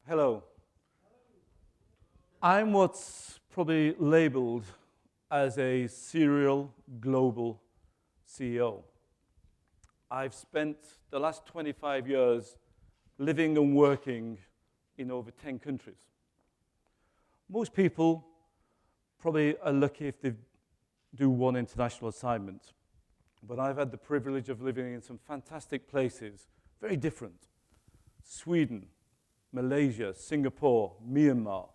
Hello. I'm what's probably labeled as a serial global CEO. I've spent the last 25 years living and working in over 10 countries. Most people probably are lucky if they do one international assignment, but I've had the privilege of living in some fantastic places, very different. Sweden, Malaysia, Singapore, Myanmar,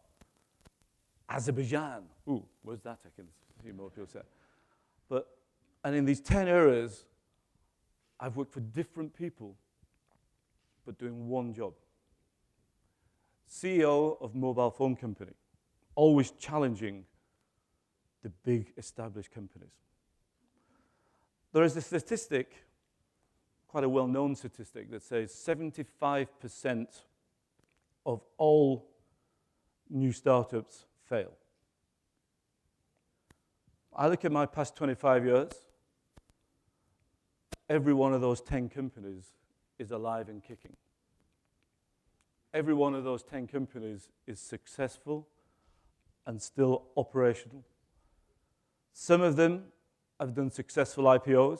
Azerbaijan. Ooh, where's that? I can see more people say. And in these 10 areas, I've worked for different people, but doing one job. CEO of mobile phone company, always challenging the big established companies. There is a statistic, quite a well-known statistic, that says 75% of all new startups fail. I look at my past 25 years, every one of those 10 companies is alive and kicking. Every one of those 10 companies is successful and still operational. Some of them have done successful IPOs.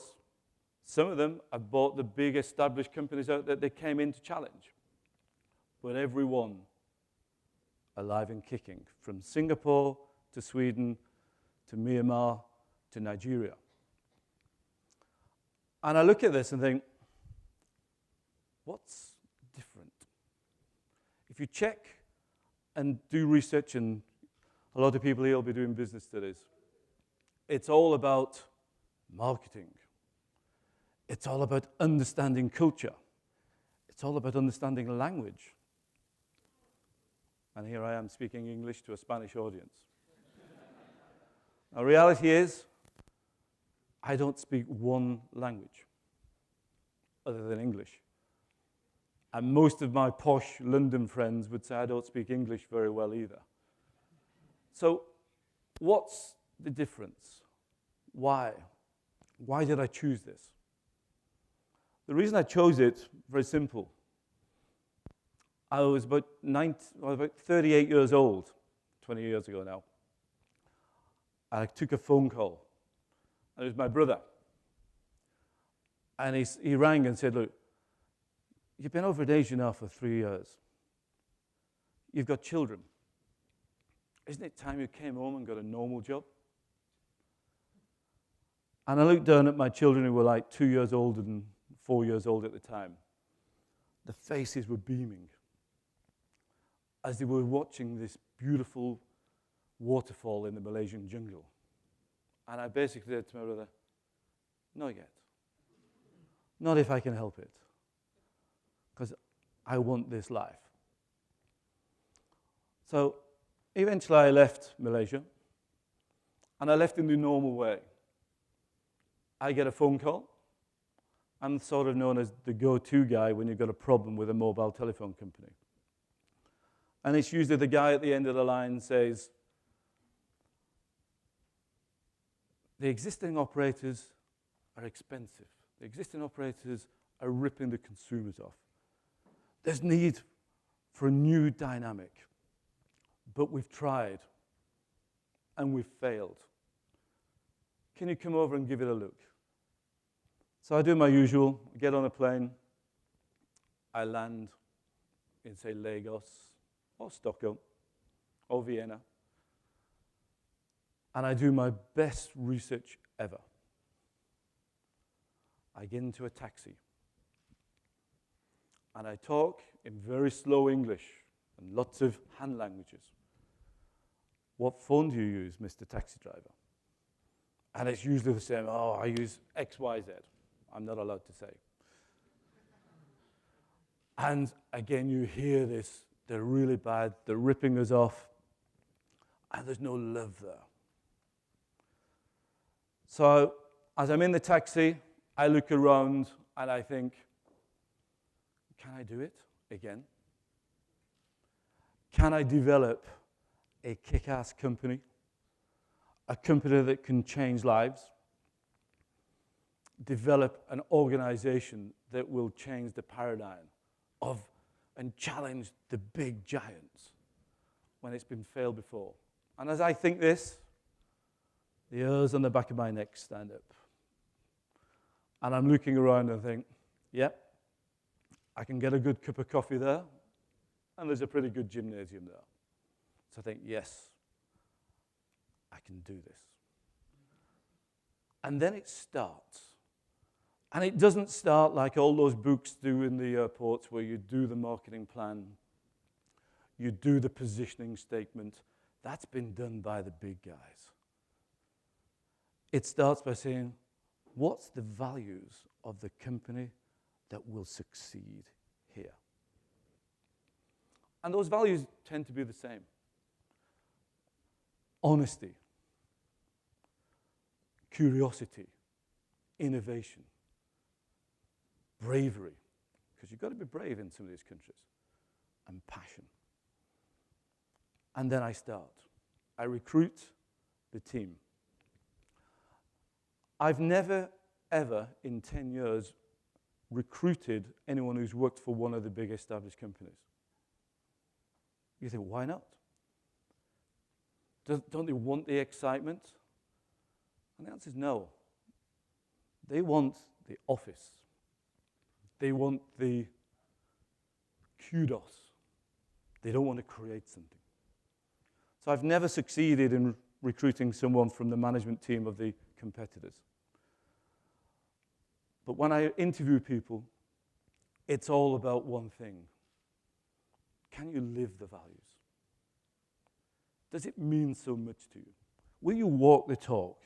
Some of them have bought the big established companies out that they came in to challenge. But every one alive and kicking, from Singapore to Sweden to Myanmar to Nigeria. And I look at this and think, what's different? If you check and do research, and a lot of people here will be doing business studies, it's all about marketing. It's all about understanding culture. It's all about understanding language. And here I am speaking English to a Spanish audience. Now, reality is, I don't speak one language other than English. And most of my posh London friends would say I don't speak English very well either. So, what's the difference? Why? Why did I choose this? The reason I chose it, very simple. I was about 38 years old, 20 years ago now. I took a phone call, and it was my brother. And he rang and said, look, you've been over in Asia now for 3 years. You've got children. Isn't it time you came home and got a normal job? And I looked down at my children who were like 2 years old and 4 years old at the time. The faces were beaming as they were watching this beautiful waterfall in the Malaysian jungle. And I basically said to my brother, not yet. Not if I can help it. Because I want this life. So eventually I left Malaysia, and I left in the normal way. I get a phone call. I'm sort of known as the go-to guy when you've got a problem with a mobile telephone company. And it's usually the guy at the end of the line says, the existing operators are expensive. The existing operators are ripping the consumers off. There's need for a new dynamic. But we've tried, and we've failed. Can you come over and give it a look? So I do my usual, get on a plane, I land in, say, Lagos, or Stockholm, or Vienna, and I do my best research ever. I get into a taxi, and I talk in very slow English and lots of hand languages. What phone do you use, Mr. Taxi Driver? And it's usually the same, I use XYZ. I'm not allowed to say. And again, you hear this, they're really bad, they're ripping us off, and there's no love there. So as I'm in the taxi, I look around and I think, can I do it again? Can I develop a kick-ass company? A company that can change lives? Develop an organization that will change the paradigm of and challenge the big giants when it's been failed before. And as I think this, the hairs on the back of my neck stand up. And I'm looking around and think, yep, I can get a good cup of coffee there, and there's a pretty good gymnasium there. So I think, yes, I can do this. And then it starts. And it doesn't start like all those books do in the airports where you do the marketing plan, you do the positioning statement. That's been done by the big guys. It starts by saying, what's the values of the company that will succeed here? And those values tend to be the same. Honesty, curiosity, innovation, bravery, because you've got to be brave in some of these countries, and passion. And then I start. I recruit the team. I've never, ever, in 10 years, recruited anyone who's worked for one of the big established companies. You think, why not? Don't they want the excitement? And the answer is no. They want the office. They want the kudos. They don't want to create something. So I've never succeeded in recruiting someone from the management team of the competitors. But when I interview people, it's all about one thing. Can you live the values? Does it mean so much to you? Will you walk the talk?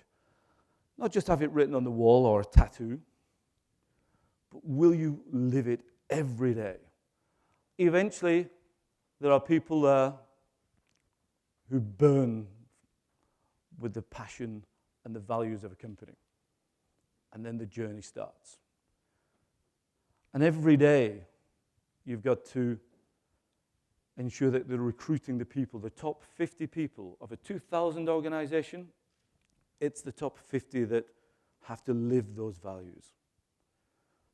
Not just have it written on the wall or a tattoo, but will you live it every day? Eventually, there are people there who burn with the passion and the values of a company. And then the journey starts. And every day, you've got to ensure that they're recruiting the people, the top 50 people of a 2,000 organization. It's the top 50 that have to live those values,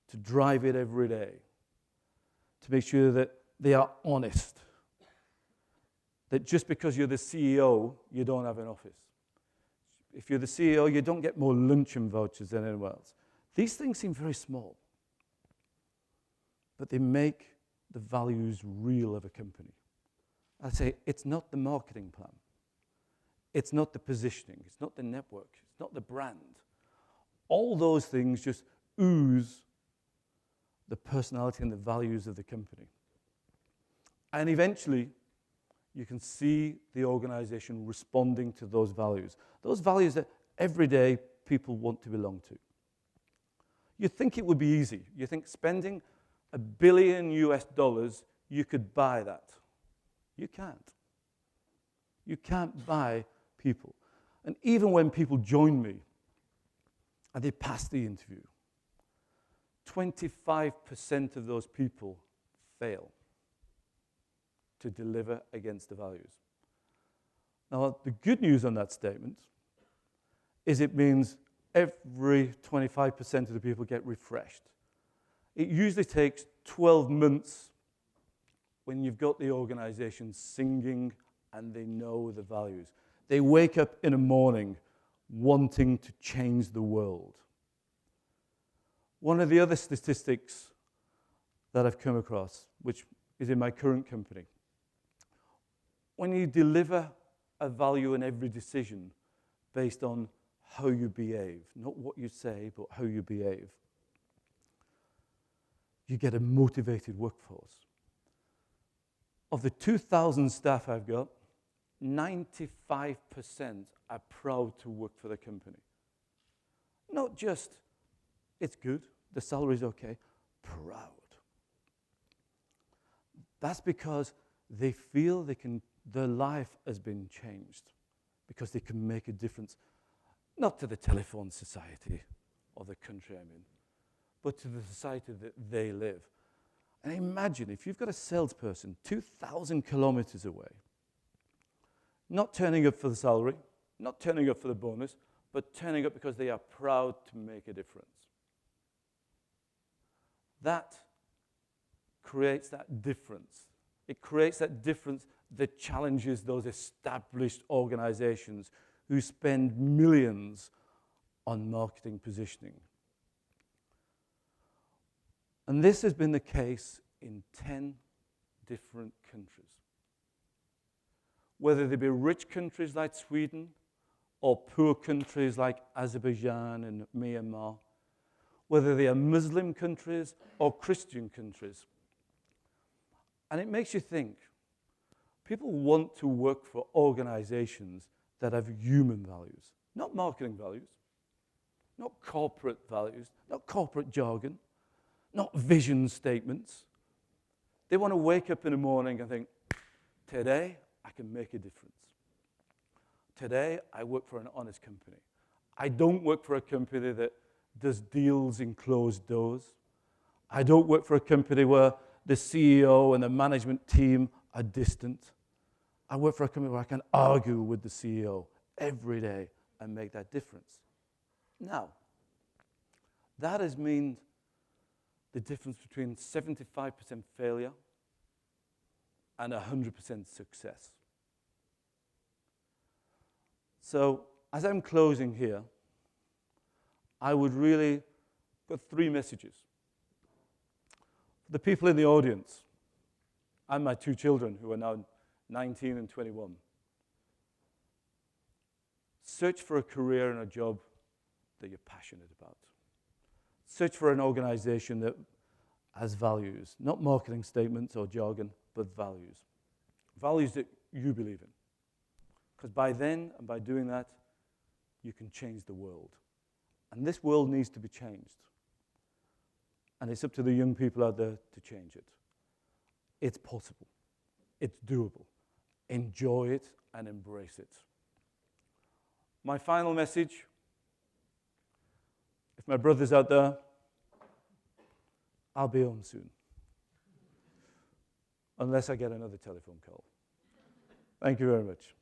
to drive it every day, to make sure that they are honest, that just because you're the CEO, you don't have an office. If you're the CEO, you don't get more luncheon vouchers than anyone else. These things seem very small, but they make the values real of a company. I say, it's not the marketing plan. It's not the positioning. It's not the network. It's not the brand. All those things just ooze the personality and the values of the company. And eventually, you can see the organization responding to those values that every day people want to belong to. You'd think it would be easy. You think spending $1 billion US, you could buy that. You can't. You can't buy people. And even when people join me and they pass the interview, 25% of those people fail to deliver against the values. Now, the good news on that statement is it means every 25% of the people get refreshed. It usually takes 12 months when you've got the organization singing and they know the values. They wake up in the morning wanting to change the world. One of the other statistics that I've come across, which is in my current company, when you deliver a value in every decision based on how you behave, not what you say, but how you behave, you get a motivated workforce. Of the 2,000 staff I've got, 95% are proud to work for the company. Not just, it's good, the salary's okay, proud. That's because they feel their life has been changed, because they can make a difference, not to the telephone society or the country I'm in, but to the society that they live. And imagine if you've got a salesperson 2,000 kilometers away, not turning up for the salary, not turning up for the bonus, but turning up because they are proud to make a difference. That creates that difference. It creates that difference that challenges those established organizations who spend millions on marketing positioning. And this has been the case in 10 different countries. Whether they be rich countries like Sweden or poor countries like Azerbaijan and Myanmar, whether they are Muslim countries or Christian countries. And it makes you think. People want to work for organizations that have human values, not marketing values, not corporate values, not corporate jargon, not vision statements. They want to wake up in the morning and think, today I can make a difference. Today I work for an honest company. I don't work for a company that does deals in closed doors. I don't work for a company where the CEO and the management team are distant. I work for a company where I can argue with the CEO every day and make that difference. Now, that has meant the difference between 75% failure and 100% success. So, as I'm closing here, I would really put 3 messages. The people in the audience, and my 2 children who are now 19 and 21. Search for a career and a job that you're passionate about. Search for an organization that has values, not marketing statements or jargon, but values. Values that you believe in. Because by then, and by doing that, you can change the world. And this world needs to be changed. And it's up to the young people out there to change it. It's possible. It's doable. Enjoy it and embrace it. My final message, if my brother's out there, I'll be home soon. Unless I get another telephone call. Thank you very much.